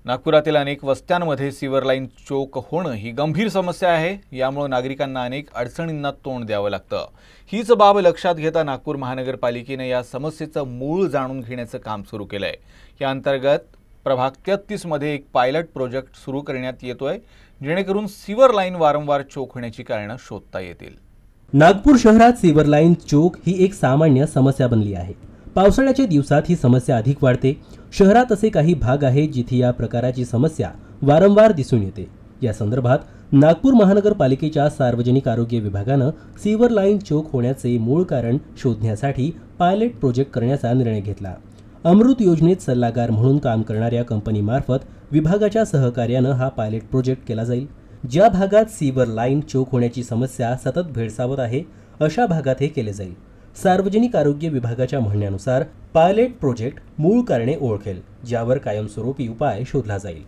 नागपुरातील अनेक वस्त्यांमध्ये सीवर लाईन चोक होणं ही गंभीर समस्या आहे। यामुळे नागरिकांना अनेक अडचणींना तोंड द्यावं लागतं। हीच बाब लक्षात घेता नागपूर महानगरपालिकेने या समस्येचं मूळ जाणून घेण्याचं काम सुरू केलंय। या अंतर्गत प्रभाग 33 मध्ये एक पायलट प्रोजेक्ट सुरू करण्यात येतोय, जेणेकरून सीवर लाईन वारंवार चोक होण्याची कारणं शोधता येतील। नागपूर शहरात सीवर लाईन चोक ही एक सामान्य समस्या बनली आहे। पावसाळ्याच्या दिवसात ही समस्या अधिक वाढते। शहरात असे काही भाग आहेत जिथे या प्रकाराची समस्या वारंवार दिसून येते। या संदर्भात नागपूर महानगरपालिकेच्या सार्वजनिक आरोग्य विभागानं सीवर लाईन चोक होण्याचे मूळ कारण शोधण्यासाठी पायलट प्रोजेक्ट करण्याचा निर्णय घेतला। अमृत योजनेत सल्लागार म्हणून काम करणाऱ्या कंपनीमार्फत विभागाच्या सहकार्यानं हा पायलट प्रोजेक्ट केला जाईल। ज्या भागात सीवर लाईन चोक होण्याची समस्या सतत भेडसावत आहे, अशा भागात हे केले जाईल। सार्वजनिक आरोग्य विभागाच्या म्हणण्यानुसार पायलट प्रोजेक्ट मूळ कारणे ओळखेल, ज्यावर कायमस्वरूपी उपाय शोधला जाईल।